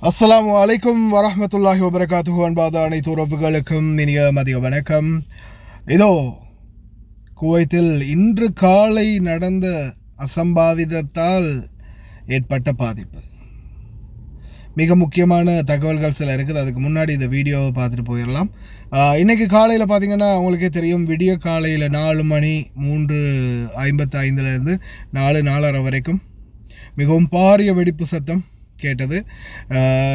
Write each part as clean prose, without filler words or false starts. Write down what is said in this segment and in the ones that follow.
அஸ்ஸலாமு அலைக்கும் வரஹ்மத்துல்லாஹி வபரகாத்துஹு. அன்பாத அனைத்து உறவுகளுக்கும் இனிய மதிய வணக்கம். இதோ குவைத்தில் இன்று காலை நடந்த அசம்பாவிதத்தால் ஏற்பட்ட பாதிப்பு, மிக முக்கியமான தகவல்கள் சில இருக்குது. அதுக்கு முன்னாடி இந்த வீடியோவை பார்த்துட்டு போயிடலாம். இன்றைக்கி காலையில் பார்த்தீங்கன்னா அவங்களுக்கே தெரியும், விடிய காலையில் 4 மணி 3:55 4:30 வரைக்கும் மிகவும் பாரிய வெடிப்பு சத்தம் கேட்டது.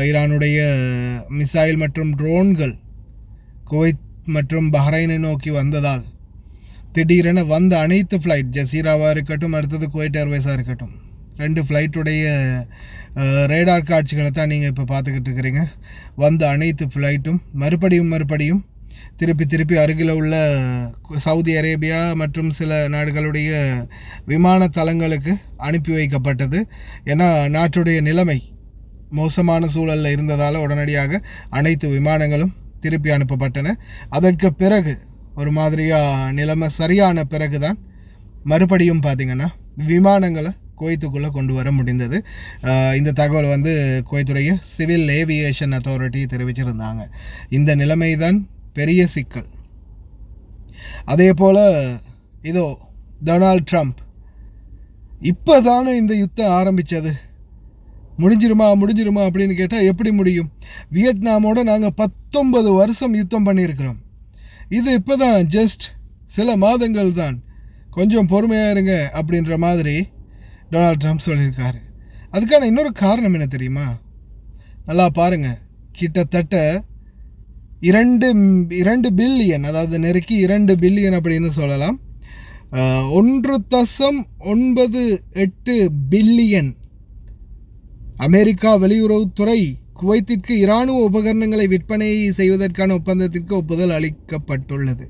ஈரானுடைய மிசைல் மற்றும் ட்ரோன்கள் குவைத் மற்றும் பஹ்ரைனை நோக்கி வந்ததால் திடீரென வந்த அனைத்து ஃப்ளைட், ஜசீராவாக இருக்கட்டும், அடுத்தது குவைட் ஏர்வேஸாக இருக்கட்டும், 2 ஃப்ளைட்டுடைய ரேடார் காட்சிகளை தான் நீங்கள் இப்போ பார்த்துக்கிட்டு இருக்கிறீங்க. வந்த அனைத்து ஃப்ளைட்டும் மறுபடியும் திருப்பி அருகில் உள்ள சவுதி அரேபியா மற்றும் சில நாடுகளுடைய விமான தளங்களுக்கு அனுப்பி வைக்கப்பட்டது. ஏன்னா நாட்டுடைய நிலைமை மோசமான சூழலில் இருந்ததால் உடனடியாக அனைத்து விமானங்களும் திருப்பி அனுப்பப்பட்டன. அதற்கு பிறகு ஒரு மாதிரியாக நிலைமை சரியான பிறகு தான் மறுபடியும் பார்த்திங்கன்னா விமானங்களை குவைத்துக்குள்ளே கொண்டு வர முடிந்தது. இந்த தகவல் குவைத்துடைய சிவில் ஏவியேஷன் அத்தாரிட்டி தெரிவிச்சிருந்தாங்க. இந்த நிலைமை தான் பெரிய சிக்கல். அதே போல் இதோ டொனால்ட் ட்ரம்ப் இப்போ தானே இந்த யுத்தம் ஆரம்பித்தது, முடிஞ்சிருமா அப்படின்னு கேட்டால் எப்படி முடியும்? வியட்நாமோட நாங்கள் 19 வருஷம் யுத்தம் பண்ணியிருக்கிறோம். இது இப்போ தான் ஜஸ்ட் சில மாதங்கள் தான், கொஞ்சம் பொறுமையாக இருங்க அப்படின்ற மாதிரி டொனால்ட் ட்ரம்ப் சொல்லியிருக்காரு. அதுக்கான இன்னொரு காரணம் என்ன தெரியுமா? நல்லா பாருங்கள், கிட்டத்தட்ட 2 பில்லியன், அதாவது நெருக்கி 2 பில்லியன் அப்படின்னு சொல்லலாம், 1.98 பில்லியன் அமெரிக்கா வெளியுறவுத்துறை குவைத்திற்கு இராணுவ உபகரணங்களை விற்பனை செய்வதற்கான ஒப்பந்தத்திற்கு ஒப்புதல் அளிக்கப்பட்டுள்ளது.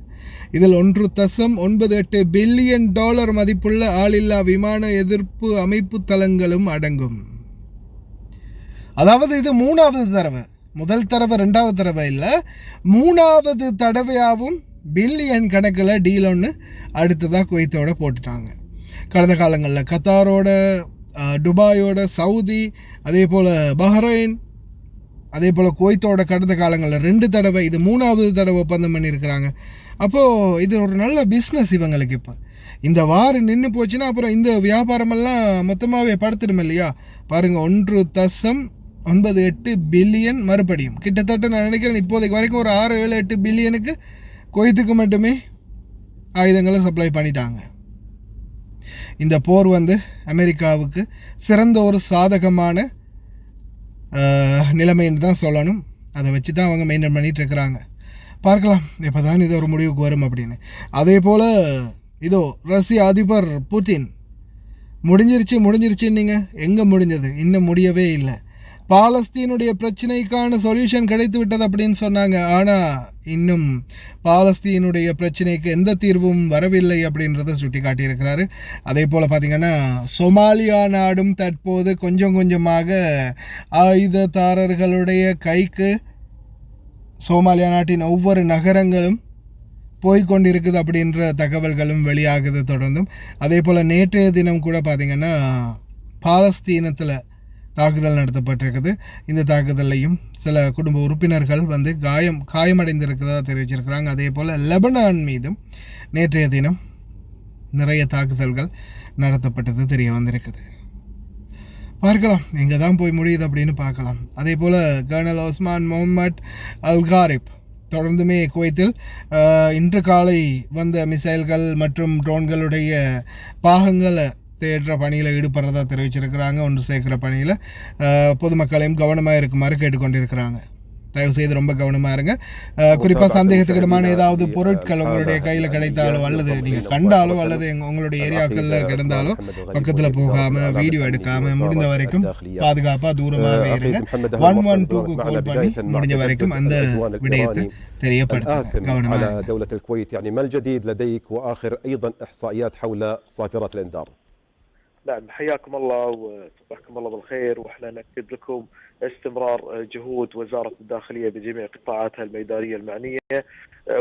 இதில் 1.98 பில்லியன் டாலர் மதிப்புள்ள ஆளில்லா விமான எதிர்ப்பு அமைப்பு தளங்களும் அடங்கும். அதாவது இது 3வது தடவை, முதல் தடவை 2வது தடவை இல்லை, 3வது தடவையாகவும் பில்லியன் கணக்கில் டீல் ஒன்று அடுத்ததாக குவைத்தோட போட்டுட்டாங்க. கடந்த காலங்களில் கத்தாரோட, துபாயோட, சவுதி, அதே போல் பஹ்ரைன், அதே போல் குவைத்தோட கடந்த காலங்களில் 2 தடவை, இது 3வது தடவை ஒப்பந்தம் பண்ணியிருக்கிறாங்க. அப்போது இது ஒரு நல்ல பிஸ்னஸ் இவங்களுக்கு. இப்போ இந்த வாரம் நின்று போச்சுன்னா அப்புறம் இந்த வியாபாரமெல்லாம் மொத்தமாகவே படுத்துடும் இல்லையா? பாருங்கள், 1.98 பில்லியன் மறுபடியும் கிட்டத்தட்ட நான் நினைக்கிறேன் இப்போதைக்கு வரைக்கும் ஒரு 6-7-8 பில்லியனுக்கு குவைத்துக்கு மட்டுமே ஆயுதங்களை சப்ளை பண்ணிட்டாங்க. இந்த போர் அமெரிக்காவுக்கு சிறந்த ஒரு சாதகமான நிலைமைன்னு தான் சொல்லணும். அதை வச்சு தான் அவங்க மெயின்டைன் பண்ணிகிட்டு இருக்கிறாங்க. பார்க்கலாம் எப்போ தான் இது ஒரு முடிவுக்கு வரும் அப்படின்னு. அதே போல் இதோ ரஷ்ய அதிபர் புட்டின் முடிஞ்சிருச்சுன்னு நீங்கள் எங்கே முடிஞ்சது? இன்னும் முடியவே இல்லை. பாலஸ்தீனுடைய பிரச்சனைக்கான சொல்யூஷன் கிடைத்து விட்டது அப்படின்னு சொன்னாங்க. ஆனால் இன்னும் பாலஸ்தீனுடைய பிரச்சனைக்கு எந்த தீர்வும் வரவில்லை அப்படின்றத சுட்டி காட்டியிருக்கிறாரு. அதே போல் பார்த்திங்கன்னா சொமாலியா நாடும் தற்போது கொஞ்சமாக ஆயுததாரர்களுடைய கைக்கு சோமாலியா நாட்டின் ஒவ்வொரு நகரங்களும் போய்கொண்டிருக்குது அப்படின்ற தகவல்களும் வெளியாகுது தொடர்ந்தும். அதே போல் நேற்றைய தினம் கூட பார்த்திங்கன்னா பாலஸ்தீனத்தில் தாக்குதல் நடத்தப்பட்டிருக்குது. இந்த தாக்குதலையும் சில குடும்ப உறுப்பினர்கள் காயமடைந்திருக்கிறதா தெரிவிச்சிருக்கிறாங்க. அதே போல் லெபனான் மீதும் நேற்றைய தினம் நிறைய தாக்குதல்கள் நடத்தப்பட்டது தெரிய வந்திருக்குது. பார்க்கலாம் எங்கே தான் போய் முடியுது அப்படின்னு பார்க்கலாம். அதே போல் கர்னல் ஒஸ்மான் முகமது அல்காரிப் தொடர்ந்துமே குவைத்தில் இன்று காலை வந்த மிசைல்கள் மற்றும் ட்ரோன்களுடைய பாகங்களை தேடுற பணியில் ஈடுபடுறதா தெரிவிச்சிருக்கிறாங்க. ஒன்று சேர்க்குற பணியில் பொதுமக்களையும் கவனமாக இருக்குமாறு கேட்டுக்கொண்டிருக்கிறாங்க. தயவுசெய்து ரொம்ப கவனமாக இருங்க. குறிப்பாக சந்தேகத்துக்கிடமான ஏதாவது பொருட்கள் உங்களுடைய கையில் கிடைத்தாலோ அல்லது நீங்கள் கண்டாலோ அல்லது உங்களுடைய ஏரியாக்களில் கிடந்தாலோ பக்கத்தில் போகாமல் வீடியோ எடுக்காமல் முடிந்த வரைக்கும் பாதுகாப்பாக தூரமாகவே இருங்க. 112க்கு கால் பண்ணி முடிஞ்ச வரைக்கும் அந்த விடயத்தை தெரியப்படுத்துங்க. கவனமாக دولة الكويت يعني ما الجديد لديك وآخر أيضا إحصائيات حول صافرات الإنذار؟ نعم، حياكم الله وصبحكم الله بالخير. واحنا نأكد لكم استمرار جهود وزارة الداخلية بجميع قطاعاتها الميدانية المعنية،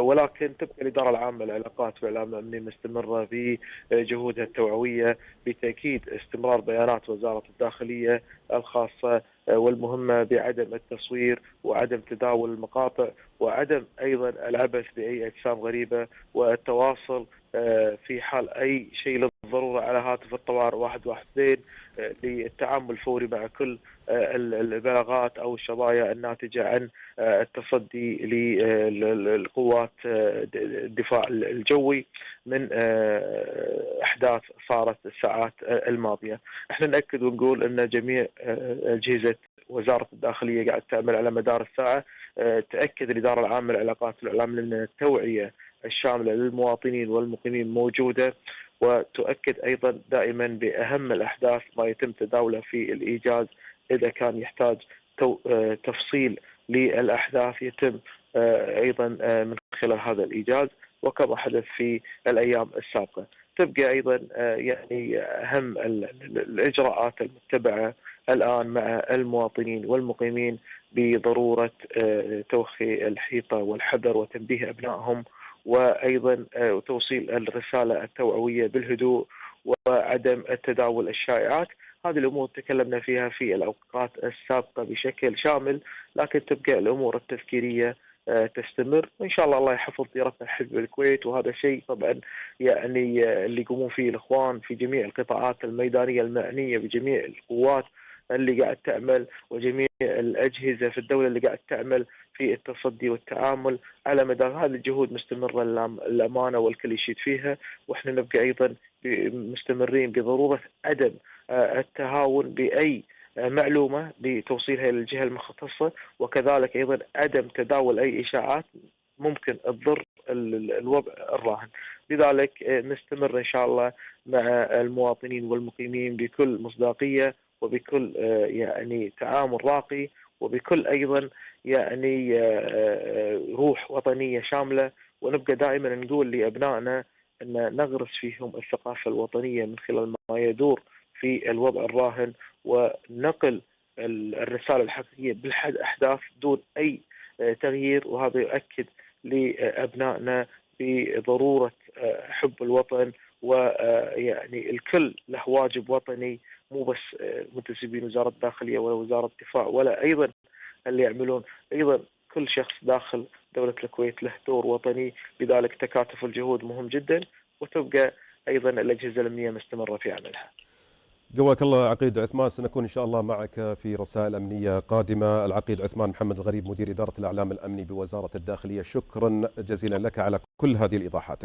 ولكن تبقى الإدارة العامة للعلاقات والإعلام الأمني مستمرة بجهودها التوعوية. بتأكيد استمرار بيانات وزارة الداخلية الخاصة والمهمة بعدم التصوير وعدم تداول المقاطع وعدم أيضا العبث بأي أجسام غريبة والتواصل في حال أي شيء للضرورة على هاتف الطوارئ 112 للتعامل الفوري مع كل البلاغات أو الشظايا الناتجة عن التصدي للقوات الدفاع الجوي من أحداث صارت الساعات الماضية. احنا نأكد ونقول أن جميع أجهزة وزارة الداخلية قاعد تعمل على مدار الساعة. تأكد الإدارة العامة للعلاقات والإعلام أن التوعية الشاملة للمواطنين والمقيمين موجودة، وتؤكد أيضا دائما بأهم الأحداث ما يتم تداوله في الإيجاز. إذا كان يحتاج تفصيل للأحداث يتم أيضا من خلال هذا الإيجاز، وكما حدث في الأيام السابقة. تبقى أيضا يعني أهم الإجراءات المتبعة الآن مع المواطنين والمقيمين بضرورة توخي الحيطة والحذر وتنبيه أبنائهم، وأيضا توصيل الرسالة التوعوية بالهدوء وعدم التداول الشائعات. هذه الأمور تكلمنا فيها في الأوقات السابقة بشكل شامل، لكن تبقى الأمور التذكيرية تستمر، وإن شاء الله يحفظ ديرتنا الحزب الكويت. وهذا شيء طبعا يعني اللي يقومون فيه الإخوان في جميع القطاعات الميدانية المعنية بجميع القوات اللي قاعد تعمل وجميع الأجهزة في الدولة اللي قاعد تعمل في التصدي والتعامل على مدار هذه الجهود مستمرة الأمانة والكل يشيد فيها. وإحنا نبقى أيضا مستمرين بضرورة عدم التهاون بأي معلومة بتوصيلها إلى الجهة المختصة، وكذلك أيضا عدم تداول أي إشاعات ممكن تضر الوضع الراهن. لذلك نستمر إن شاء الله مع المواطنين والمقيمين بكل مصداقية وبكل يعني تعامل راقي وبكل أيضا يعني روح وطنية شاملة، ونبقى دائما نقول لأبنائنا أن نغرس فيهم الثقافة الوطنية من خلال ما يدور في الوضع الراهن، ونقل الرسالة الحقيقية بالأحداث دون أي تغيير. وهذا يؤكد لأبنائنا بضرورة حب الوطن، ويعني الكل له واجب وطني، مو بس منتسبين وزارة الداخلية ولا وزارة الدفاع ولا أيضا اللي يعملون، أيضا كل شخص داخل دولة الكويت له دور وطني. لذلك تكاتف الجهود مهم جدا، وتبقى أيضا الأجهزة الأمنية مستمرة في عملها. قواك الله عقيد عثمان، سنكون إن شاء الله معك في رسائل أمنية قادمة. العقيد عثمان محمد الغريب مدير إدارة الإعلام الأمني بوزارة الداخلية، شكرا جزيلا لك على كل هذه الإيضاحات.